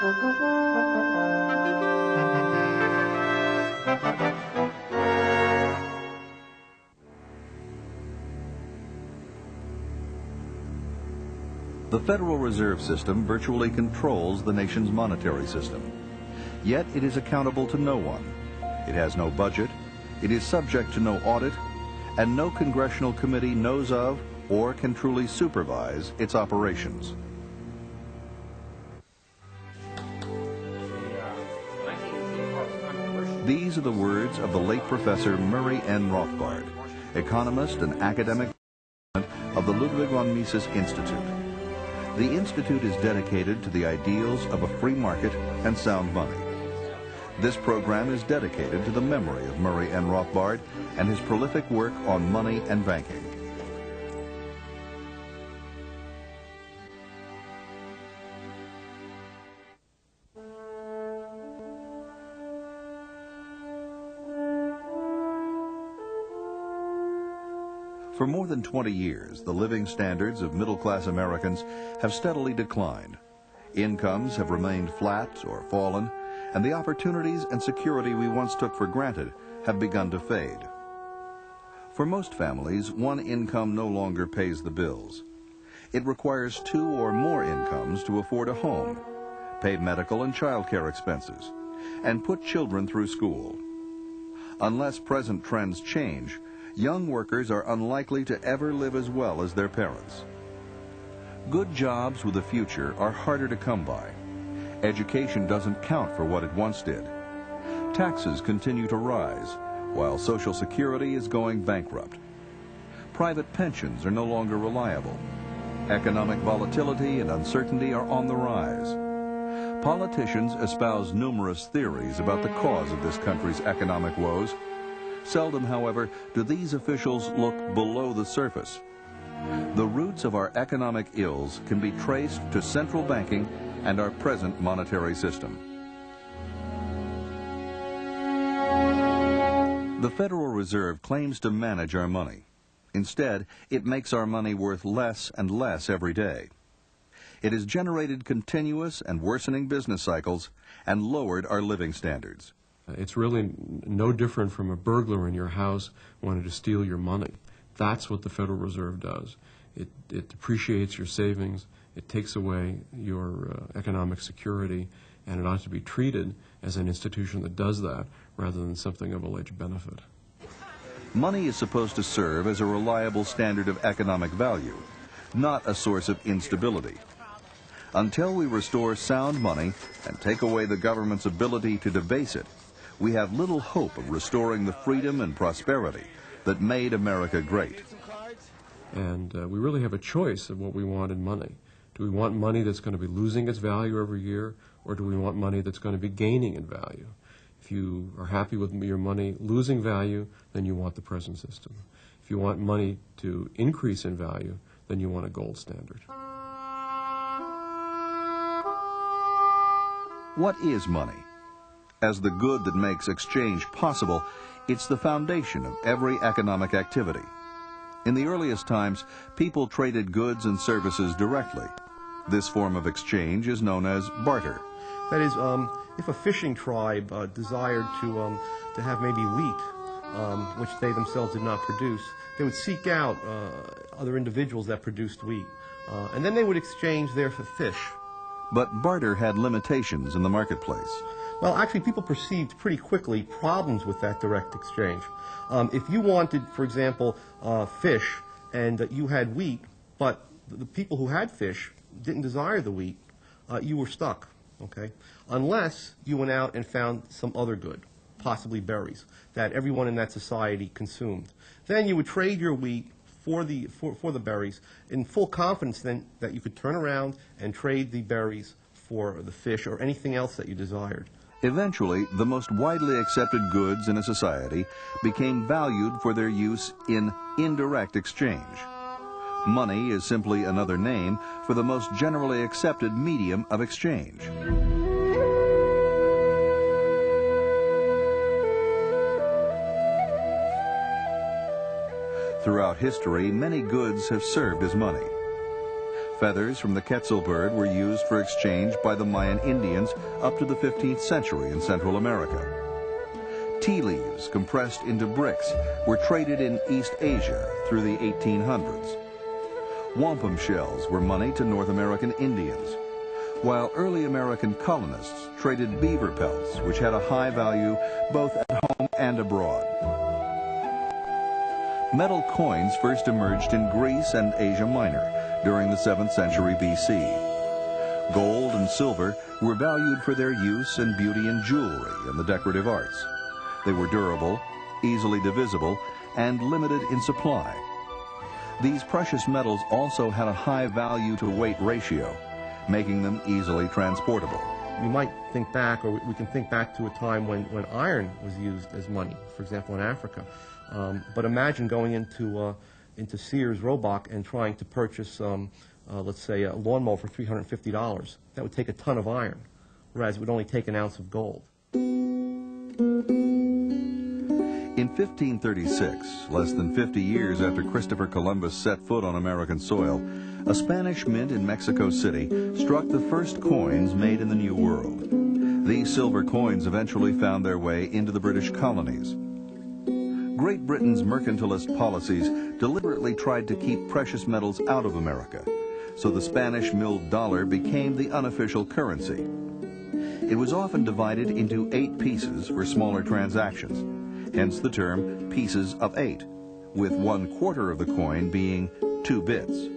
The Federal Reserve System virtually controls the nation's monetary system. Yet it is accountable to no one. It has no budget, it is subject to no audit, and no congressional committee knows of or can truly supervise its operations. These are the words of the late Professor Murray N. Rothbard, economist and academic of the Ludwig von Mises Institute. The Institute is dedicated to the ideals of a free market and sound money. This program is dedicated to the memory of Murray N. Rothbard and his prolific work on money and banking. For more than 20 years, the living standards of middle-class Americans have steadily declined. Incomes have remained flat or fallen, and the opportunities and security we once took for granted have begun to fade. For most families, one income no longer pays the bills. It requires two or more incomes to afford a home, pay medical and childcare expenses, and put children through school. Unless present trends change, young workers are unlikely to ever live as well as their parents. Good jobs with a future are harder to come by. Education doesn't count for what it once did. Taxes continue to rise, while Social Security is going bankrupt. Private pensions are no longer reliable. Economic volatility and uncertainty are on the rise. Politicians espouse numerous theories about the cause of this country's economic woes. Seldom, however, do these officials look below the surface. The roots of our economic ills can be traced to central banking and our present monetary system. The Federal Reserve claims to manage our money. Instead, it makes our money worth less and less every day. It has generated continuous and worsening business cycles and lowered our living standards. It's really no different from a burglar in your house wanting to steal your money. That's what the Federal Reserve does. It depreciates your savings, it takes away your economic security, and it ought to be treated as an institution that does that rather than something of alleged benefit. Money is supposed to serve as a reliable standard of economic value, not a source of instability. Until we restore sound money and take away the government's ability to debase it, we have little hope of restoring the freedom and prosperity that made America great. And we really have a choice of what we want in money. Do we want money that's going to be losing its value every year, or do we want money that's going to be gaining in value? If you are happy with your money losing value, then you want the present system. If you want money to increase in value, then you want a gold standard. What is money? As the good that makes exchange possible, it's the foundation of every economic activity. In the earliest times, people traded goods and services directly. This form of exchange is known as barter. That is, if a fishing tribe desired to have maybe wheat, which they themselves did not produce, they would seek out other individuals that produced wheat, and then they would exchange their fish. But barter had limitations in the marketplace. Well, actually, people perceived pretty quickly problems with that direct exchange. If you wanted, for example, fish, and you had wheat, but the people who had fish didn't desire the wheat, you were stuck, okay? Unless you went out and found some other good, possibly berries, that everyone in that society consumed. Then you would trade your wheat for the berries in full confidence then that you could turn around and trade the berries for the fish or anything else that you desired. Eventually, the most widely accepted goods in a society became valued for their use in indirect exchange. Money is simply another name for the most generally accepted medium of exchange. Throughout history, many goods have served as money. Feathers from the Quetzal bird were used for exchange by the Mayan Indians up to the 15th century in Central America. Tea leaves compressed into bricks were traded in East Asia through the 1800s. Wampum shells were money to North American Indians, while early American colonists traded beaver pelts, which had a high value both at home and abroad. Metal coins first emerged in Greece and Asia Minor during the 7th century BC. Gold and silver were valued for their use and beauty in jewelry and the decorative arts. They were durable, easily divisible, and limited in supply. These precious metals also had a high value-to-weight ratio, making them easily transportable. You might think back, or we can think back to a time when iron was used as money, for example, in Africa. But imagine going into Sears Roebuck and trying to purchase, let's say, a lawnmower for $350. That would take a ton of iron, whereas it would only take an ounce of gold. In 1536, less than 50 years after Christopher Columbus set foot on American soil, a Spanish mint in Mexico City struck the first coins made in the New World. These silver coins eventually found their way into the British colonies. Great Britain's mercantilist policies deliberately tried to keep precious metals out of America, so the Spanish milled dollar became the unofficial currency. It was often divided into 8 pieces for smaller transactions, hence the term pieces of 8, with 1/4 of the coin being 2 bits.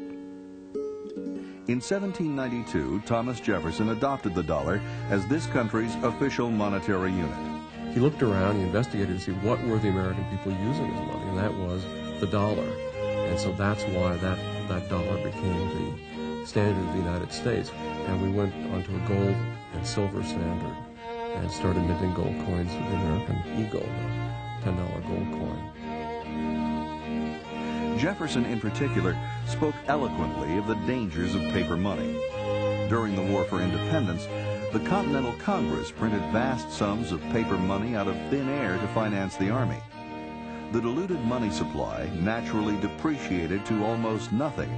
In 1792, Thomas Jefferson adopted the dollar as this country's official monetary unit. He looked around, he investigated to see what were the American people using as money, and that was the dollar. And so that's why that dollar became the standard of the United States. And we went onto a gold and silver standard and started minting gold coins with the American Eagle, $10 gold coin. Jefferson, in particular, spoke eloquently of the dangers of paper money. During the War for Independence, the Continental Congress printed vast sums of paper money out of thin air to finance the Army. The diluted money supply naturally depreciated to almost nothing,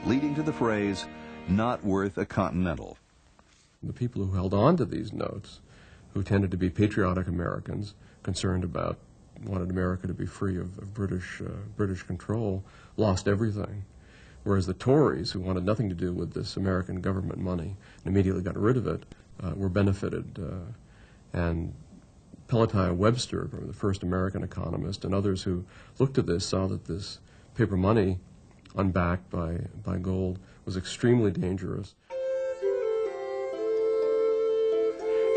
leading to the phrase, "not worth a Continental." The people who held on to these notes, who tended to be patriotic Americans, concerned about, wanted America to be free of British control, lost everything. Whereas the Tories, who wanted nothing to do with this American government money and immediately got rid of it, were benefited. And Peloton Webster, the first American economist, and others who looked at this saw that this paper money, unbacked by gold, was extremely dangerous.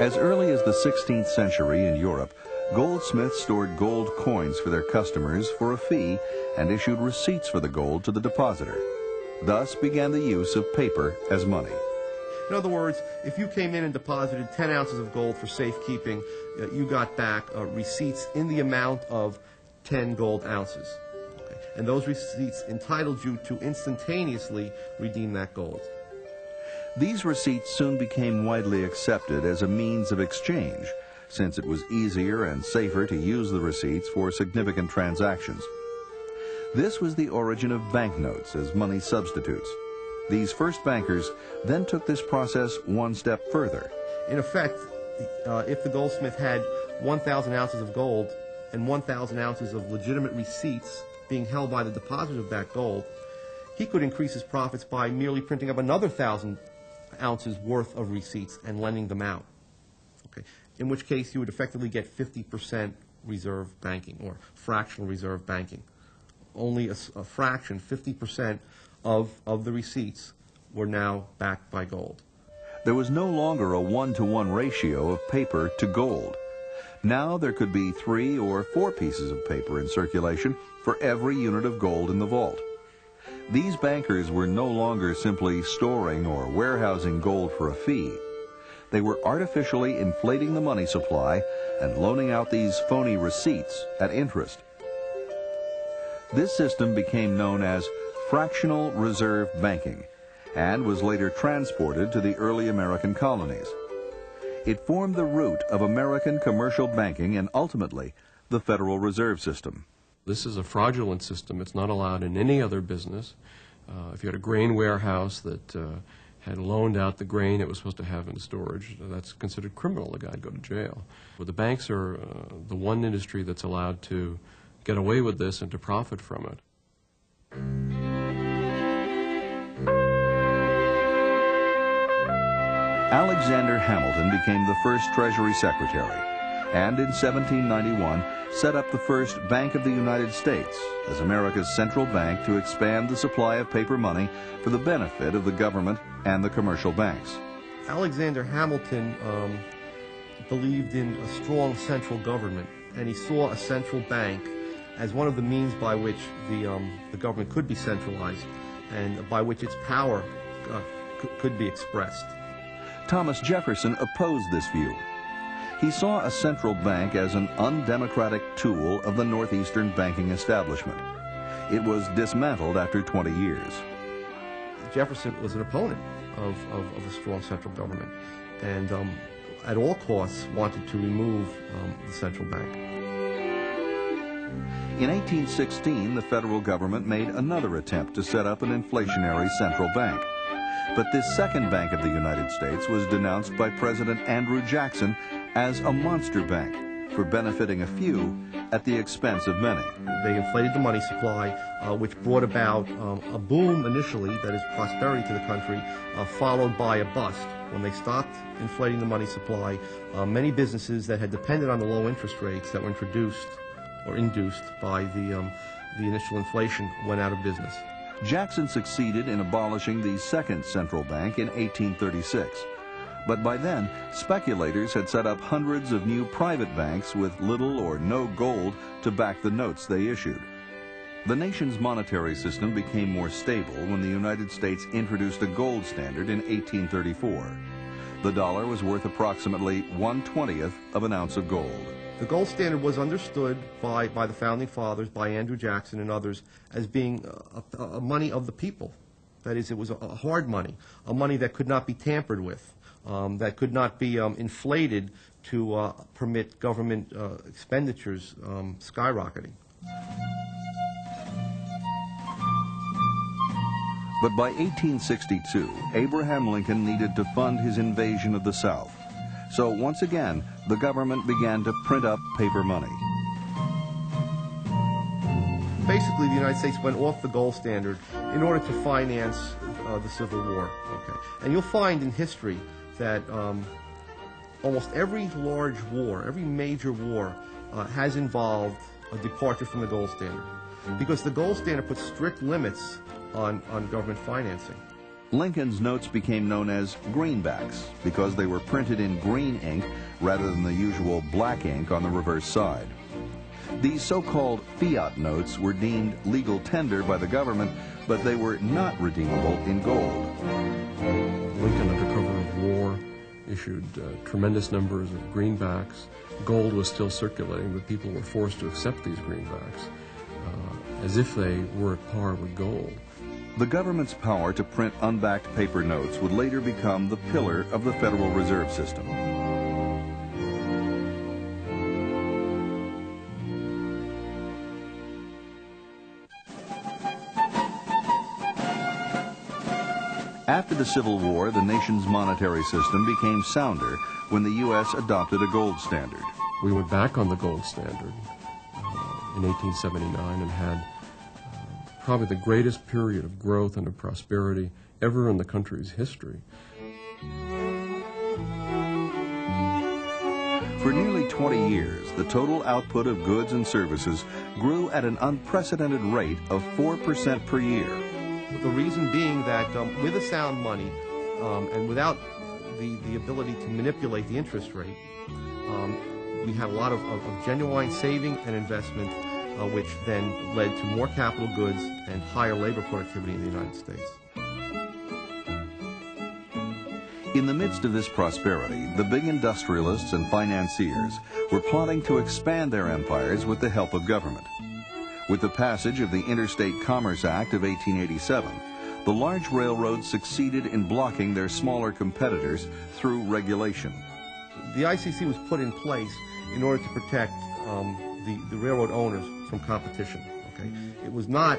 As early as the 16th century in Europe, goldsmiths stored gold coins for their customers for a fee and issued receipts for the gold to the depositor. Thus began the use of paper as money. In other words, if you came in and deposited 10 ounces of gold for safekeeping, you got back receipts in the amount of 10 gold ounces. Okay? And those receipts entitled you to instantaneously redeem that gold. These receipts soon became widely accepted as a means of exchange, since it was easier and safer to use the receipts for significant transactions. This was the origin of banknotes as money substitutes. These first bankers then took this process one step further. In effect, if the goldsmith had 1,000 ounces of gold and 1,000 ounces of legitimate receipts being held by the depositor of that gold, he could increase his profits by merely printing up another 1,000 ounces worth of receipts and lending them out. Okay. In which case you would effectively get 50% reserve banking or fractional reserve banking. Only a fraction, 50% of the receipts were now backed by gold. There was no longer a 1-to-1 ratio of paper to gold. Now there could be 3 or 4 pieces of paper in circulation for every unit of gold in the vault. These bankers were no longer simply storing or warehousing gold for a fee. They were artificially inflating the money supply and loaning out these phony receipts at interest. This system became known as fractional reserve banking and was later transported to the early American colonies. It formed the root of American commercial banking and ultimately the Federal Reserve System. This is a fraudulent system. It's not allowed in any other business. If you had a grain warehouse that had loaned out the grain it was supposed to have in storage, that's considered criminal. The guy'd go to jail. But the banks are the one industry that's allowed to get away with this and to profit from it. Alexander Hamilton became the first Treasury Secretary, and in 1791 set up the first Bank of the United States as America's central bank to expand the supply of paper money for the benefit of the government and the commercial banks. Alexander Hamilton believed in a strong central government, and he saw a central bank as one of the means by which the government could be centralized and by which its power could be expressed. Thomas Jefferson opposed this view. He saw a central bank as an undemocratic tool of the northeastern banking establishment. It was dismantled after 20 years. Jefferson was an opponent of a strong central government, and at all costs wanted to remove the central bank. In 1816, the federal government made another attempt to set up an inflationary central bank. But this second Bank of the United States was denounced by President Andrew Jackson as a monster bank for benefiting a few at the expense of many. They inflated the money supply, which brought about a boom initially, that is prosperity to the country, followed by a bust. When they stopped inflating the money supply, many businesses that had depended on the low interest rates that were introduced or induced by the initial inflation went out of business. Jackson succeeded in abolishing the second central bank in 1836. But by then, speculators had set up hundreds of new private banks with little or no gold to back the notes they issued. The nation's monetary system became more stable when the United States introduced a gold standard in 1834. The dollar was worth approximately 1/20th of an ounce of gold. The gold standard was understood by the Founding Fathers, by Andrew Jackson and others, as being a money of the people. That is, it was a hard money, a money that could not be tampered with, that could not be inflated to permit government expenditures skyrocketing. But by 1862, Abraham Lincoln needed to fund his invasion of the South. So once again, the government began to print up paper money. Basically, the United States went off the gold standard in order to finance the Civil War. Okay. And you'll find in history that almost every large war, every major war, has involved a departure from the gold standard, because the gold standard puts strict limits on government financing. Lincoln's notes became known as greenbacks because they were printed in green ink rather than the usual black ink on the reverse side. These so-called fiat notes were deemed legal tender by the government, but they were not redeemable in gold. Lincoln, under cover of war, issued tremendous numbers of greenbacks. Gold was still circulating, but people were forced to accept these greenbacks as if they were at par with gold. The government's power to print unbacked paper notes would later become the pillar of the Federal Reserve System. After the Civil War, the nation's monetary system became sounder when the U.S. adopted a gold standard. We went back on the gold standard in 1879 and had probably the greatest period of growth and of prosperity ever in the country's history. For nearly 20 years, the total output of goods and services grew at an unprecedented rate of 4% per year. The reason being that with a sound money and without the ability to manipulate the interest rate, we had a lot of genuine saving and investment, which then led to more capital goods and higher labor productivity in the United States. In the midst of this prosperity, the big industrialists and financiers were plotting to expand their empires with the help of government. With the passage of the Interstate Commerce Act of 1887, the large railroads succeeded in blocking their smaller competitors through regulation. The ICC was put in place in order to protect the railroad owners from competition. Okay? It was not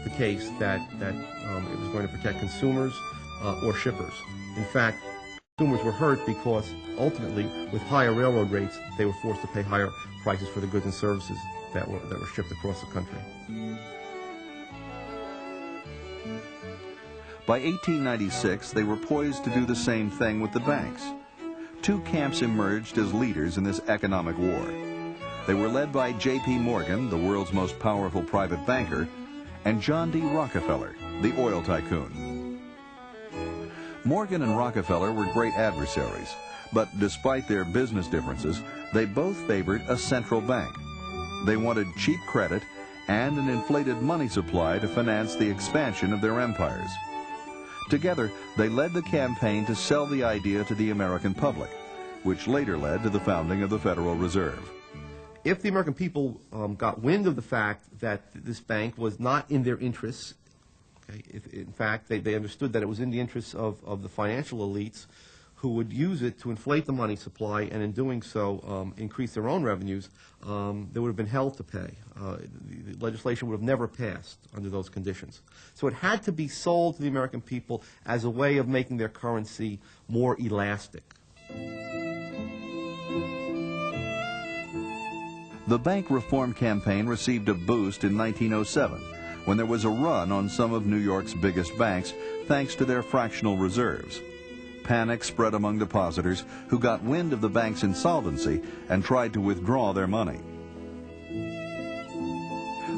the case that it was going to protect consumers or shippers. In fact, consumers were hurt because ultimately, with higher railroad rates, they were forced to pay higher prices for the goods and services that were shipped across the country. By 1896, they were poised to do the same thing with the banks. Two camps emerged as leaders in this economic war. They were led by J.P. Morgan, the world's most powerful private banker, and John D. Rockefeller, the oil tycoon. Morgan and Rockefeller were great adversaries, but despite their business differences, they both favored a central bank. They wanted cheap credit and an inflated money supply to finance the expansion of their empires. Together, they led the campaign to sell the idea to the American public, which later led to the founding of the Federal Reserve. If the American people got wind of the fact that this bank was not in their interests, okay, if in fact they understood that it was in the interests of the financial elites who would use it to inflate the money supply and in doing so increase their own revenues, there would have been hell to pay. The legislation would have never passed under those conditions. So it had to be sold to the American people as a way of making their currency more elastic. The bank reform campaign received a boost in 1907 when there was a run on some of New York's biggest banks thanks to their fractional reserves. Panic spread among depositors who got wind of the bank's insolvency and tried to withdraw their money.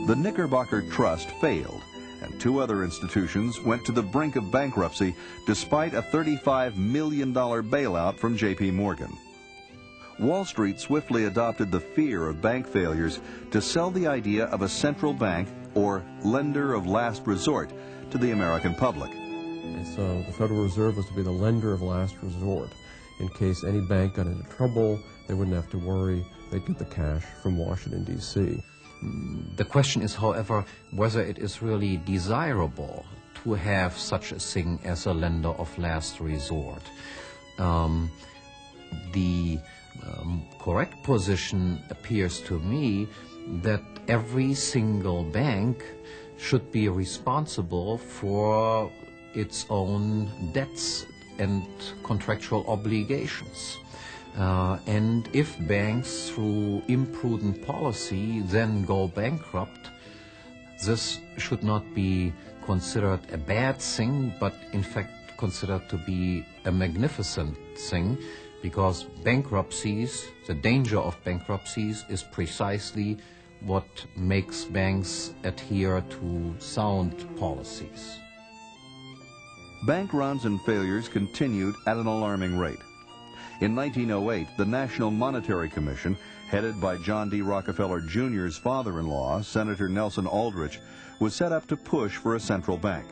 The Knickerbocker Trust failed, and two other institutions went to the brink of bankruptcy despite a $35 million bailout from J.P. Morgan. Wall Street swiftly adopted the fear of bank failures to sell the idea of a central bank, or lender of last resort, to the American public. And so the Federal Reserve was to be the lender of last resort. In case any bank got into trouble, they wouldn't have to worry. They'd get the cash from Washington, D.C. The question is, however, whether it is really desirable to have such a thing as a lender of last resort. The correct position appears to me that every single bank should be responsible for its own debts and contractual obligations. And if banks, through imprudent policy, then go bankrupt, this should not be considered a bad thing, but in fact considered to be a magnificent thing, because bankruptcies, the danger of bankruptcies, is precisely what makes banks adhere to sound policies. Bank runs and failures continued at an alarming rate. In 1908, the National Monetary Commission, headed by John D. Rockefeller Jr.'s father-in-law, Senator Nelson Aldrich, was set up to push for a central bank.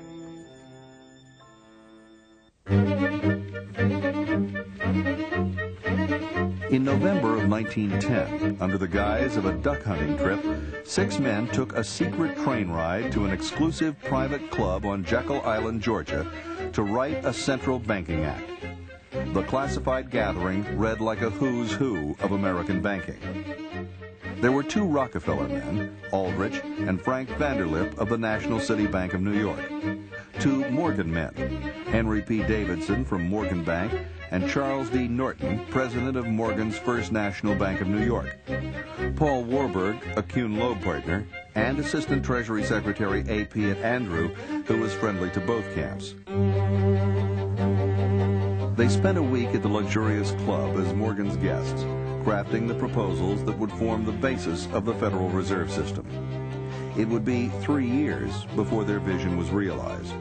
In November of 1910, under the guise of a duck hunting trip, 6 men took a secret train ride to an exclusive private club on Jekyll Island, Georgia, to write a central banking act. The classified gathering read like a who's who of American banking. There were 2 Rockefeller men, Aldrich and Frank Vanderlip of the National City Bank of New York, 2 Morgan men, Henry P. Davidson from Morgan Bank and Charles D. Norton, president of Morgan's First National Bank of New York, Paul Warburg, a Kuhn Loeb partner, and Assistant Treasury Secretary A. P. Andrew, who was friendly to both camps. They spent a week at the luxurious club as Morgan's guests, crafting the proposals that would form the basis of the Federal Reserve System. It would be 3 years before their vision was realized.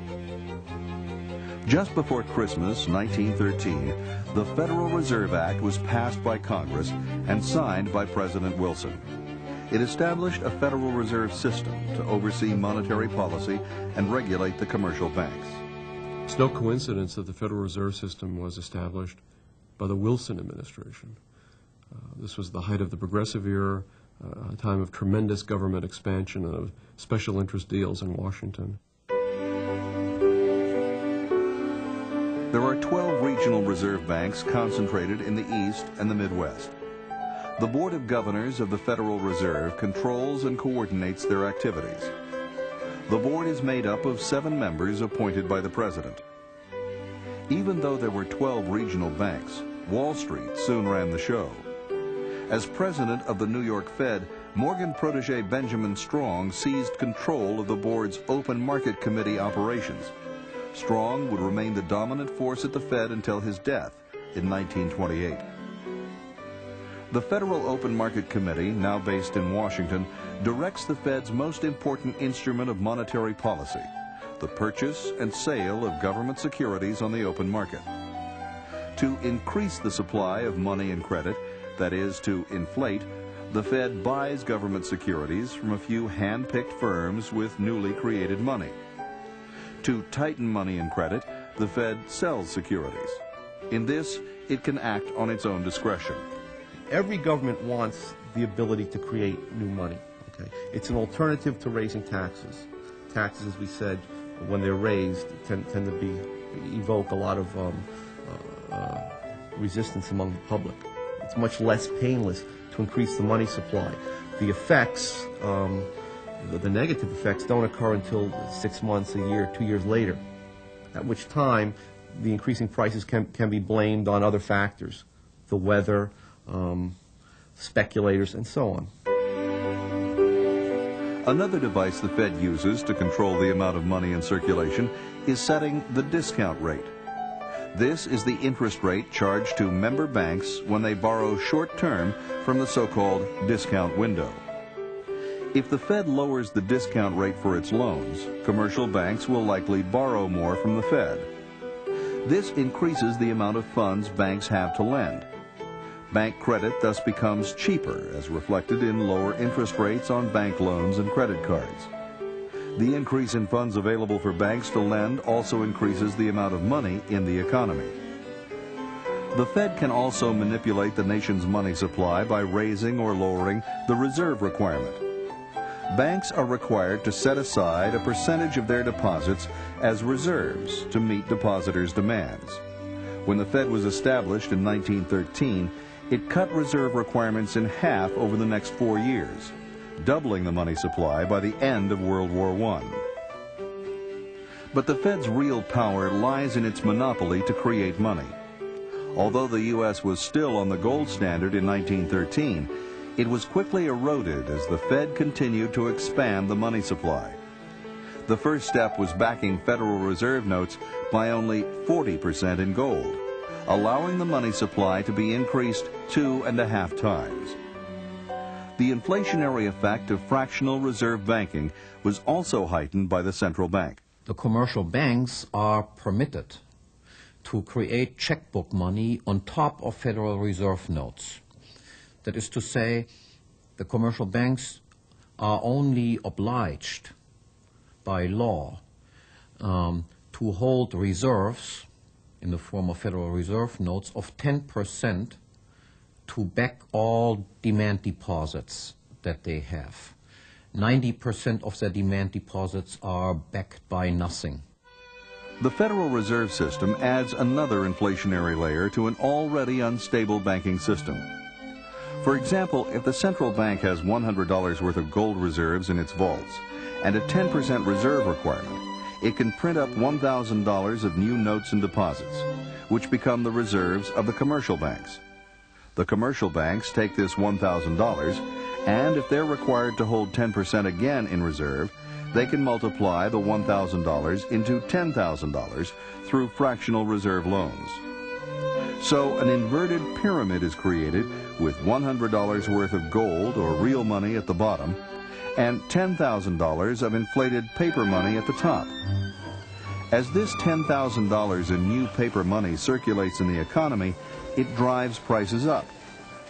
Just before Christmas, 1913, the Federal Reserve Act was passed by Congress and signed by President Wilson. It established a Federal Reserve System to oversee monetary policy and regulate the commercial banks. It's no coincidence that the Federal Reserve System was established by the Wilson administration. This was the height of the Progressive era, a time of tremendous government expansion and of special interest deals in Washington. There are 12 regional reserve banks concentrated in the East and the Midwest. The Board of Governors of the Federal Reserve controls and coordinates their activities. The board is made up of 7 members appointed by the president. Even though there were 12 regional banks, Wall Street soon ran the show. As president of the New York Fed, Morgan protege Benjamin Strong seized control of the board's open market committee operations. Strong would remain the dominant force at the Fed until his death in 1928. The Federal Open Market Committee, now based in Washington, directs the Fed's most important instrument of monetary policy, the purchase and sale of government securities on the open market. To increase the supply of money and credit, that is, to inflate, the Fed buys government securities from a few hand-picked firms with newly created money. To tighten money and credit, the Fed sells securities. In this, it can act on its own discretion. Every government wants the ability to create new money. Okay? It's an alternative to raising taxes. Taxes, as we said, when they're raised, tend to evoke a lot of resistance among the public. It's much less painless to increase the money supply. The effects, the negative effects, don't occur until 6 months, a year, 2 years later, at which time the increasing prices can be blamed on other factors, the weather, speculators, and so on. Another device the Fed uses to control the amount of money in circulation is setting the discount rate. This is the interest rate charged to member banks when they borrow short-term from the so-called discount window. If the Fed lowers the discount rate for its loans, commercial banks will likely borrow more from the Fed. This increases the amount of funds banks have to lend. Bank credit thus becomes cheaper, as reflected in lower interest rates on bank loans and credit cards. The increase in funds available for banks to lend also increases the amount of money in the economy. The Fed can also manipulate the nation's money supply by raising or lowering the reserve requirement. Banks are required to set aside a percentage of their deposits as reserves to meet depositors' demands. When the Fed was established in 1913, it cut reserve requirements in half over the next 4 years, doubling the money supply by the end of World War I. But the Fed's real power lies in its monopoly to create money. Although the U.S. was still on the gold standard in 1913, it was quickly eroded as the Fed continued to expand the money supply. The first step was backing Federal Reserve notes by only 40% in gold, allowing the money supply to be increased 2.5 times. The inflationary effect of fractional reserve banking was also heightened by the central bank. The commercial banks are permitted to create checkbook money on top of Federal Reserve notes. That is to say, the commercial banks are only obliged by law to hold reserves in the form of Federal Reserve notes of 10% to back all demand deposits that they have. 90% of their demand deposits are backed by nothing. The Federal Reserve System adds another inflationary layer to an already unstable banking system. For example, if the central bank has $100 worth of gold reserves in its vaults and a 10% reserve requirement, it can print up $1,000 of new notes and deposits, which become the reserves of the commercial banks. The commercial banks take this $1,000, and if they're required to hold 10% again in reserve, they can multiply the $1,000 into $10,000 through fractional reserve loans. So an inverted pyramid is created with $100 worth of gold or real money at the bottom and $10,000 of inflated paper money at the top. As this $10,000 in new paper money circulates in the economy, it drives prices up,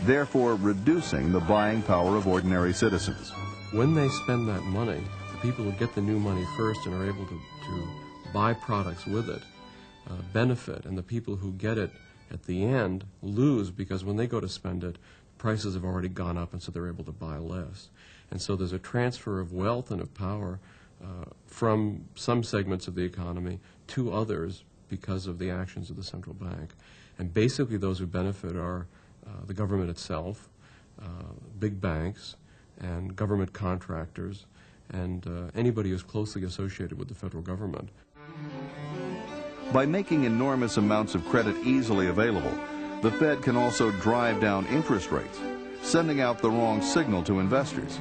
therefore reducing the buying power of ordinary citizens. When they spend that money, the people who get the new money first and are able to buy products with it benefit, and the people who get it at the end lose, because when they go to spend it, prices have already gone up, and so they're able to buy less. And so there's a transfer of wealth and of power from some segments of the economy to others because of the actions of the central bank. And basically those who benefit are the government itself, big banks, and government contractors, and anybody who's closely associated with the federal government. By making enormous amounts of credit easily available, the Fed can also drive down interest rates, sending out the wrong signal to investors.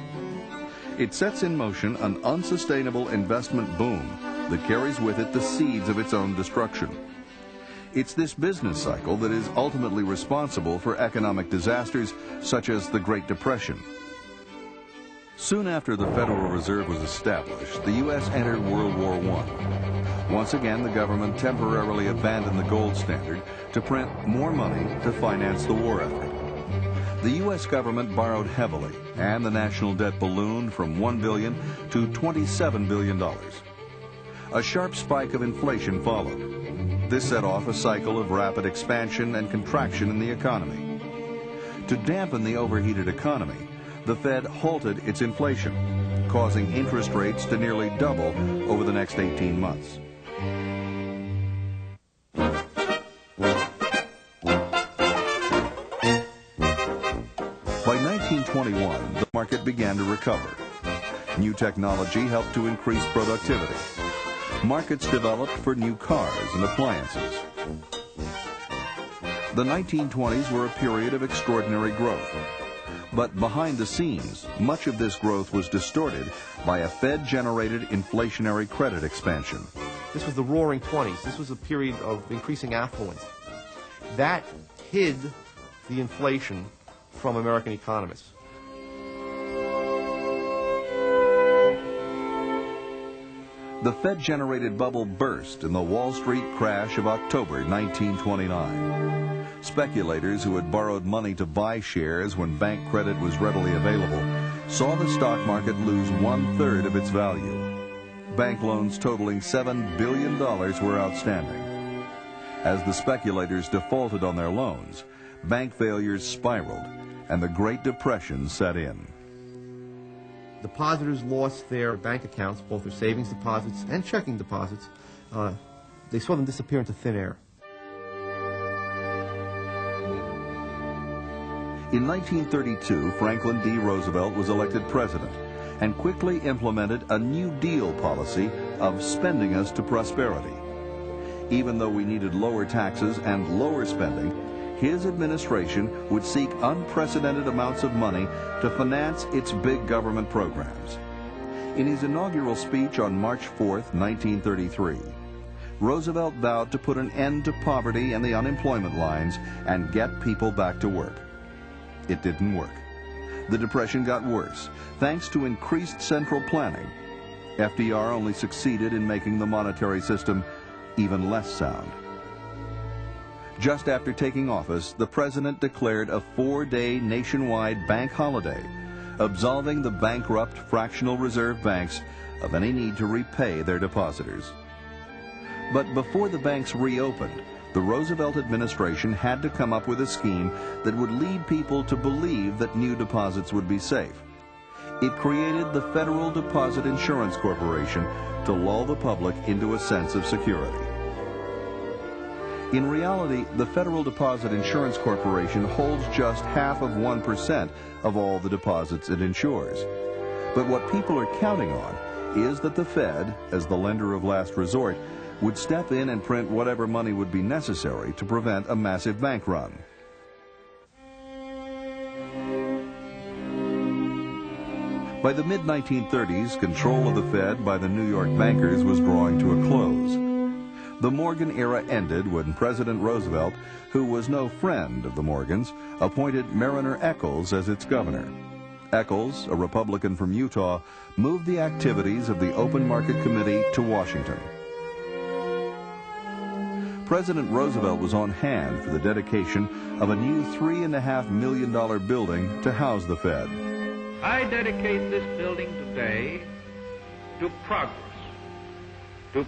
It sets in motion an unsustainable investment boom that carries with it the seeds of its own destruction. It's this business cycle that is ultimately responsible for economic disasters such as the Great Depression. Soon after the Federal Reserve was established, the U.S. entered World War I. Once again, the government temporarily abandoned the gold standard to print more money to finance the war effort. The U.S. government borrowed heavily, and the national debt ballooned from $1 billion to $27 billion. A sharp spike of inflation followed. This set off a cycle of rapid expansion and contraction in the economy. To dampen the overheated economy, the Fed halted its inflation, causing interest rates to nearly double over the next 18 months. By 1921, the market began to recover. New technology helped to increase productivity. Markets developed for new cars and appliances. The 1920s were a period of extraordinary growth. But behind the scenes, much of this growth was distorted by a Fed-generated inflationary credit expansion. This was the Roaring '20s. This was a period of increasing affluence. That hid the inflation from American economists. The Fed-generated bubble burst in the Wall Street crash of October 1929. Speculators who had borrowed money to buy shares when bank credit was readily available saw the stock market lose 1/3 of its value. Bank loans totaling $7 billion were outstanding. As the speculators defaulted on their loans, bank failures spiraled and the Great Depression set in. Depositors lost their bank accounts, both their savings deposits and checking deposits. They saw them disappear into thin air. In 1932, Franklin D. Roosevelt was elected president and quickly implemented a New Deal policy of spending us to prosperity. Even though we needed lower taxes and lower spending, his administration would seek unprecedented amounts of money to finance its big government programs. In his inaugural speech on March 4, 1933, Roosevelt vowed to put an end to poverty and the unemployment lines and get people back to work. It didn't work. The Depression got worse, thanks to increased central planning. FDR only succeeded in making the monetary system even less sound. Just after taking office, the president declared a 4-day nationwide bank holiday, absolving the bankrupt fractional reserve banks of any need to repay their depositors. But before the banks reopened, the Roosevelt administration had to come up with a scheme that would lead people to believe that new deposits would be safe. It created the Federal Deposit Insurance Corporation to lull the public into a sense of security. In reality, the Federal Deposit Insurance Corporation holds just 0.5% of all the deposits it insures. But what people are counting on is that the Fed, as the lender of last resort, would step in and print whatever money would be necessary to prevent a massive bank run. By the mid-1930s, control of the Fed by the New York bankers was drawing to a close. The Morgan era ended when President Roosevelt, who was no friend of the Morgans, appointed Mariner Eccles as its governor. Eccles, a Republican from Utah, moved the activities of the Open Market Committee to Washington. President Roosevelt was on hand for the dedication of a new $3.5 million building to house the Fed. I dedicate this building today to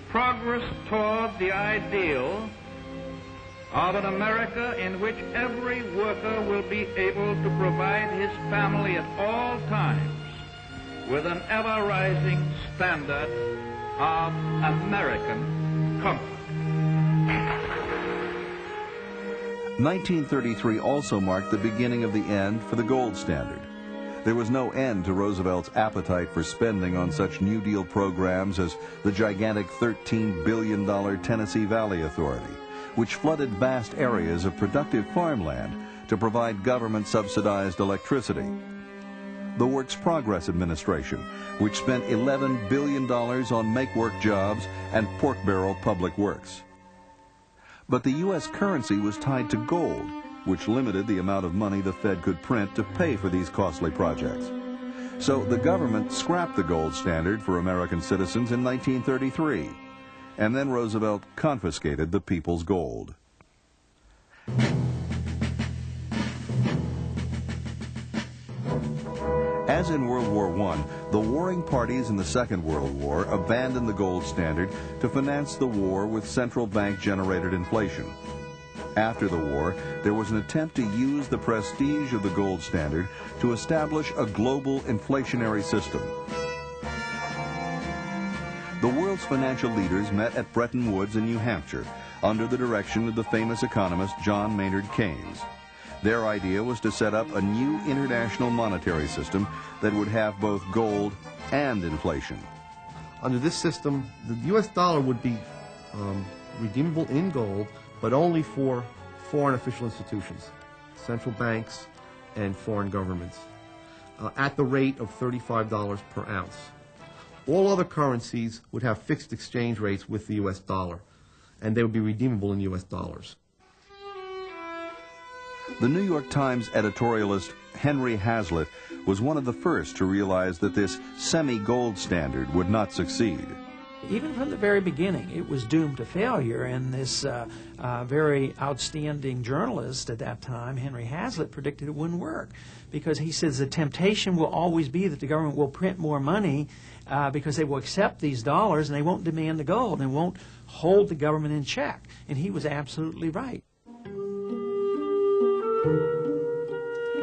progress toward the ideal of an America in which every worker will be able to provide his family at all times with an ever-rising standard of American comfort. 1933 also marked the beginning of the end for the gold standard. There was no end to Roosevelt's appetite for spending on such New Deal programs as the gigantic $13 billion Tennessee Valley Authority, which flooded vast areas of productive farmland to provide government-subsidized electricity. The Works Progress Administration, which spent $11 billion on make-work jobs and pork-barrel public works. But the U.S. currency was tied to gold, which limited the amount of money the Fed could print to pay for these costly projects. So the government scrapped the gold standard for American citizens in 1933, and then Roosevelt confiscated the people's gold. As in World War I, the warring parties in the Second World War abandoned the gold standard to finance the war with central bank-generated inflation. After the war, there was an attempt to use the prestige of the gold standard to establish a global inflationary system. The world's financial leaders met at Bretton Woods in New Hampshire under the direction of the famous economist John Maynard Keynes. Their idea was to set up a new international monetary system that would have both gold and inflation. Under this system, the U.S. dollar would be redeemable in gold, but only for foreign official institutions, central banks and foreign governments, at the rate of $35 per ounce. All other currencies would have fixed exchange rates with the U.S. dollar, and they would be redeemable in U.S. dollars. The New York Times editorialist Henry Hazlitt was one of the first to realize that this semi-gold standard would not succeed. Even from the very beginning, it was doomed to failure, and this very outstanding journalist at that time, Henry Hazlitt, predicted it wouldn't work, because he says the temptation will always be that the government will print more money because they will accept these dollars and they won't demand the gold and won't hold the government in check. And he was absolutely right.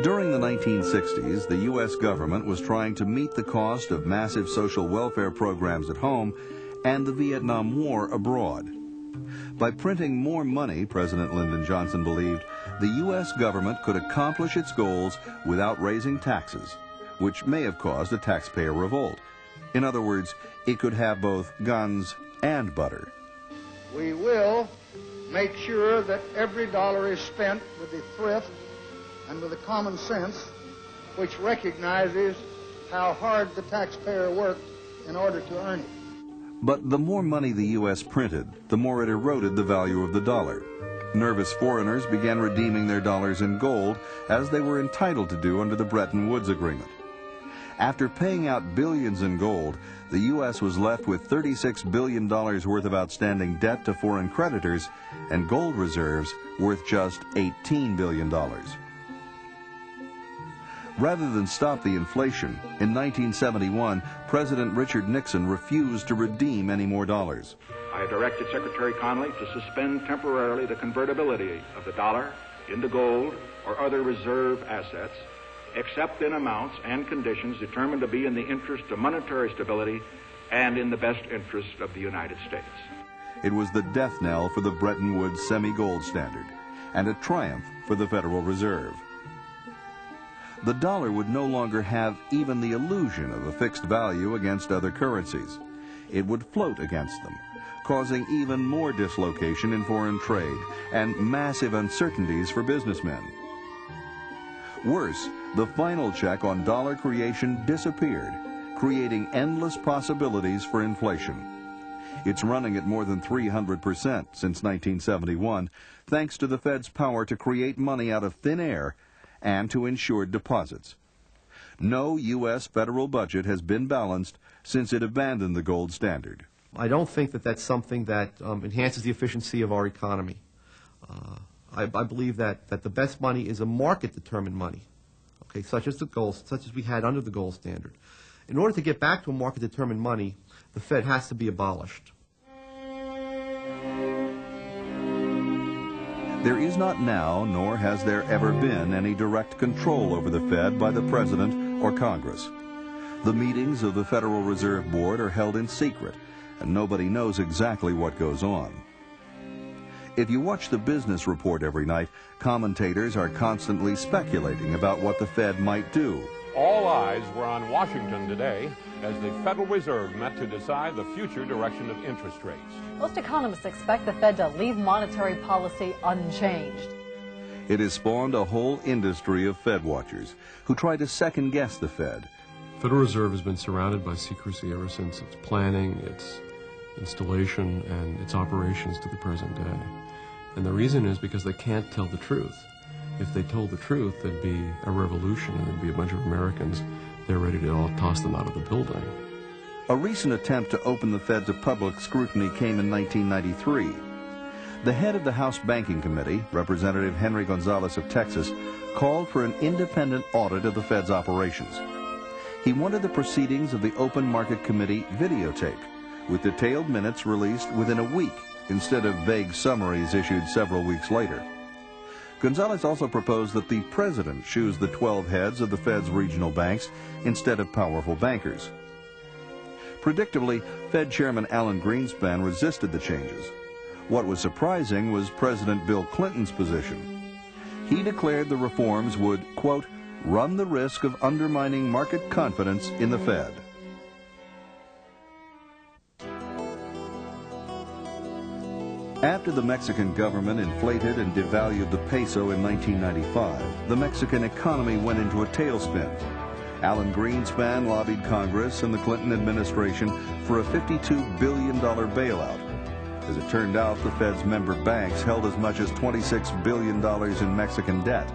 During the 1960s, the U.S. government was trying to meet the cost of massive social welfare programs at home and the Vietnam War abroad. By printing more money, President Lyndon Johnson believed, the U.S. government could accomplish its goals without raising taxes, which may have caused a taxpayer revolt. In other words, it could have both guns and butter. We will make sure that every dollar is spent with the thrift and with the common sense which recognizes how hard the taxpayer worked in order to earn it. But the more money the U.S. printed, the more it eroded the value of the dollar. Nervous foreigners began redeeming their dollars in gold, as they were entitled to do under the Bretton Woods Agreement. After paying out billions in gold, the U.S. was left with $36 billion worth of outstanding debt to foreign creditors and gold reserves worth just $18 billion. Rather than stop the inflation, in 1971, President Richard Nixon refused to redeem any more dollars. I directed Secretary Connally to suspend temporarily the convertibility of the dollar into gold or other reserve assets, except in amounts and conditions determined to be in the interest of monetary stability and in the best interest of the United States. It was the death knell for the Bretton Woods semi-gold standard, and a triumph for the Federal Reserve. The dollar would no longer have even the illusion of a fixed value against other currencies. It would float against them, causing even more dislocation in foreign trade and massive uncertainties for businessmen. Worse, the final check on dollar creation disappeared, creating endless possibilities for inflation. It's running at more than 300% since 1971, thanks to the Fed's power to create money out of thin air and to insured deposits. No U.S. federal budget has been balanced since it abandoned the gold standard. I don't think that that's something that enhances the efficiency of our economy. I believe that the best money is a market-determined money, okay, such as we had under the gold standard. In order to get back to a market-determined money, the Fed has to be abolished. There is not now, nor has there ever been, any direct control over the Fed by the President or Congress. The meetings of the Federal Reserve Board are held in secret, and nobody knows exactly what goes on. If you watch the business report every night, commentators are constantly speculating about what the Fed might do. All eyes were on Washington today as the Federal Reserve met to decide the future direction of interest rates. Most economists expect the Fed to leave monetary policy unchanged. It has spawned a whole industry of Fed watchers who try to second-guess the Fed. The Federal Reserve has been surrounded by secrecy ever since its planning, its installation, and its operations to the present day. And the reason is because they can't tell the truth. If they told the truth, there'd be a revolution and there'd be a bunch of Americans there ready to all toss them out of the building. A recent attempt to open the Fed to public scrutiny came in 1993. The head of the House Banking Committee, Representative Henry Gonzalez of Texas, called for an independent audit of the Fed's operations. He wanted the proceedings of the Open Market Committee videotaped, with detailed minutes released within a week instead of vague summaries issued several weeks later. Gonzalez also proposed that the president choose the 12 heads of the Fed's regional banks instead of powerful bankers. Predictably, Fed Chairman Alan Greenspan resisted the changes. What was surprising was President Bill Clinton's position. He declared the reforms would, quote, run the risk of undermining market confidence in the Fed. After the Mexican government inflated and devalued the peso in 1995, the Mexican economy went into a tailspin. Alan Greenspan lobbied Congress and the Clinton administration for a $52 billion bailout. As it turned out, the Fed's member banks held as much as $26 billion in Mexican debt.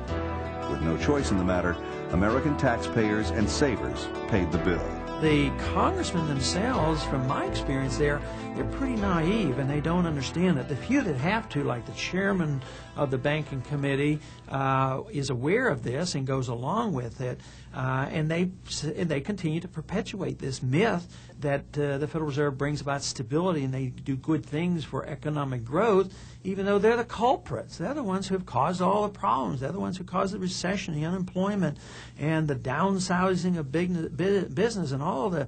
With no choice in the matter, American taxpayers and savers paid the bill. The congressmen themselves, from my experience there, they're pretty naive and they don't understand that the few that have to, like the chairman of the banking committee, is aware of this and goes along with it, and they continue to perpetuate this myth that the Federal Reserve brings about stability and they do good things for economic growth, even though they're the culprits. They're the ones who have caused all the problems. They're the ones who caused the recession, the unemployment, and the downsizing of business and all the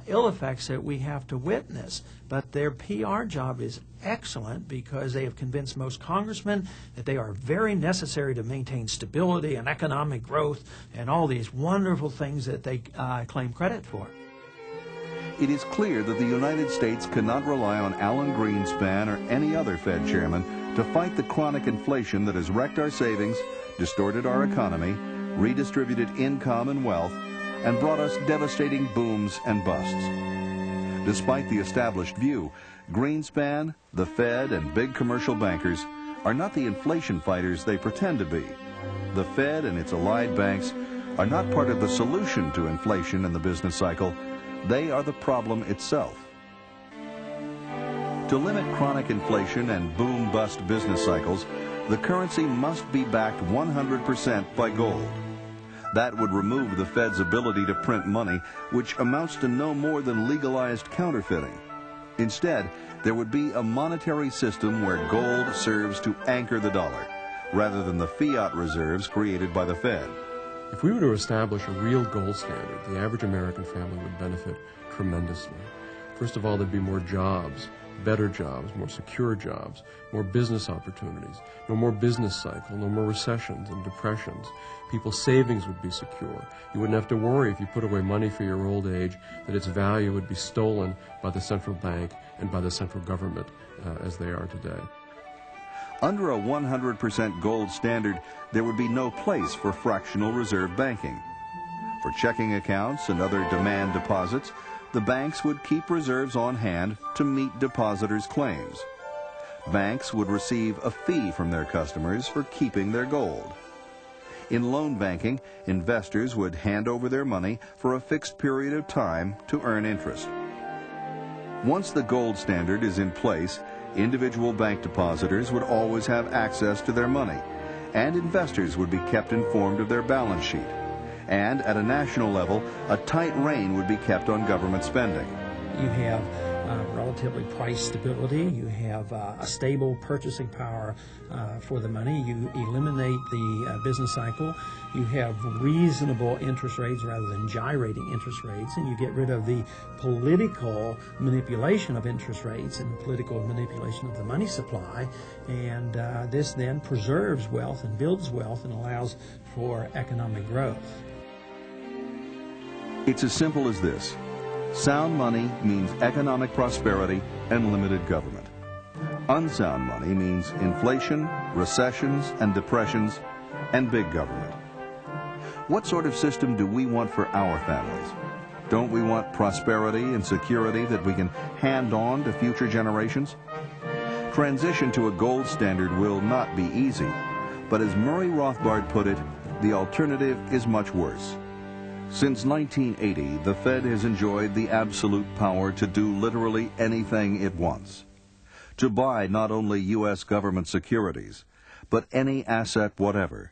ill effects that we have to witness. But their PR job is excellent because they have convinced most congressmen that they are very necessary to maintain stability and economic growth and all these wonderful things that they claim credit for. It is clear that the United States cannot rely on Alan Greenspan or any other Fed chairman to fight the chronic inflation that has wrecked our savings, distorted our economy, redistributed income and wealth, and brought us devastating booms and busts. Despite the established view, Greenspan, the Fed, and big commercial bankers are not the inflation fighters they pretend to be. The Fed and its allied banks are not part of the solution to inflation in the business cycle. They are the problem itself. To limit chronic inflation and boom-bust business cycles, the currency must be backed 100% by gold. That would remove the Fed's ability to print money, which amounts to no more than legalized counterfeiting. Instead, there would be a monetary system where gold serves to anchor the dollar, rather than the fiat reserves created by the Fed. If we were to establish a real gold standard, the average American family would benefit tremendously. First of all, there'd be more jobs, better jobs, more secure jobs, more business opportunities, no more business cycle, no more recessions and depressions. People's savings would be secure. You wouldn't have to worry if you put away money for your old age that its value would be stolen by the central bank and by the central government as they are today. Under a 100% gold standard, there would be no place for fractional reserve banking. For checking accounts and other demand deposits, the banks would keep reserves on hand to meet depositors' claims. Banks would receive a fee from their customers for keeping their gold. In loan banking, investors would hand over their money for a fixed period of time to earn interest. Once the gold standard is in place, individual bank depositors would always have access to their money, and investors would be kept informed of their balance sheet. And at a national level, a tight rein would be kept on government spending. You have relatively price stability. You have a stable purchasing power for the money. You eliminate the business cycle. You have reasonable interest rates rather than gyrating interest rates, and you get rid of the political manipulation of interest rates and political manipulation of the money supply. And this then preserves wealth and builds wealth and allows for economic growth. It's as simple as this. Sound money means economic prosperity and limited government. Unsound money means inflation, recessions and depressions, and big government. What sort of system do we want for our families? Don't we want prosperity and security that we can hand on to future generations? Transition to a gold standard will not be easy, but as Murray Rothbard put it, the alternative is much worse. Since 1980, the Fed has enjoyed the absolute power to do literally anything it wants. To buy not only U.S. government securities, but any asset whatever.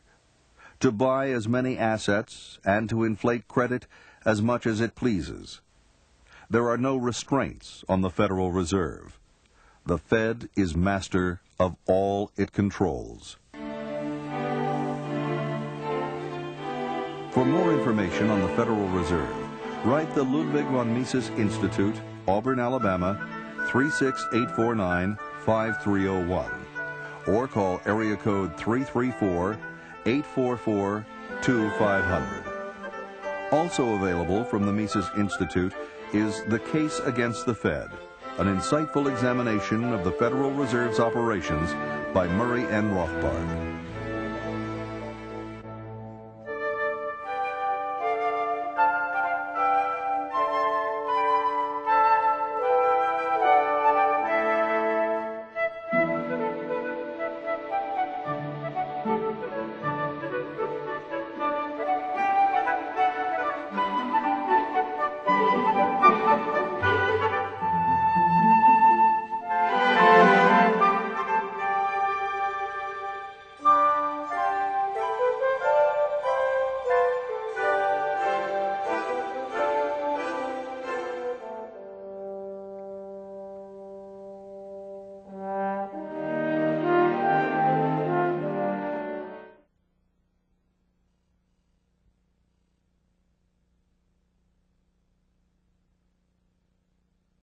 To buy as many assets and to inflate credit as much as it pleases. There are no restraints on the Federal Reserve. The Fed is master of all it controls. For more information on the Federal Reserve, write the Ludwig von Mises Institute, Auburn, Alabama, 36849-5301, or call area code 334-844-2500. Also available from the Mises Institute is The Case Against the Fed, an insightful examination of the Federal Reserve's operations by Murray N. Rothbard.